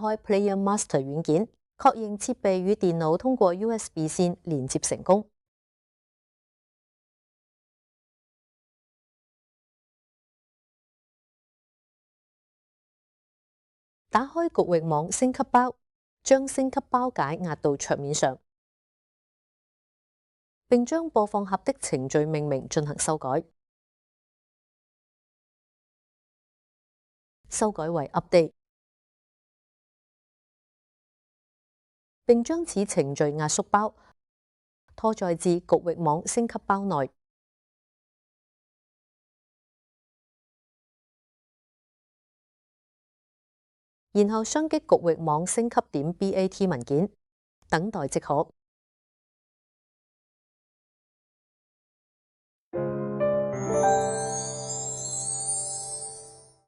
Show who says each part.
Speaker 1: 開 Player Master 軟件，確認設備與電腦通過 USB 線連接成功。打開局域網升級包，將升級包解壓到桌面上，並將播放盒的程序命名進行修改。修改為 Update， 並將此程序壓縮包，拖載至局域網升級包內。然後雙擊局域網升級點 BAT 文件，等待即可。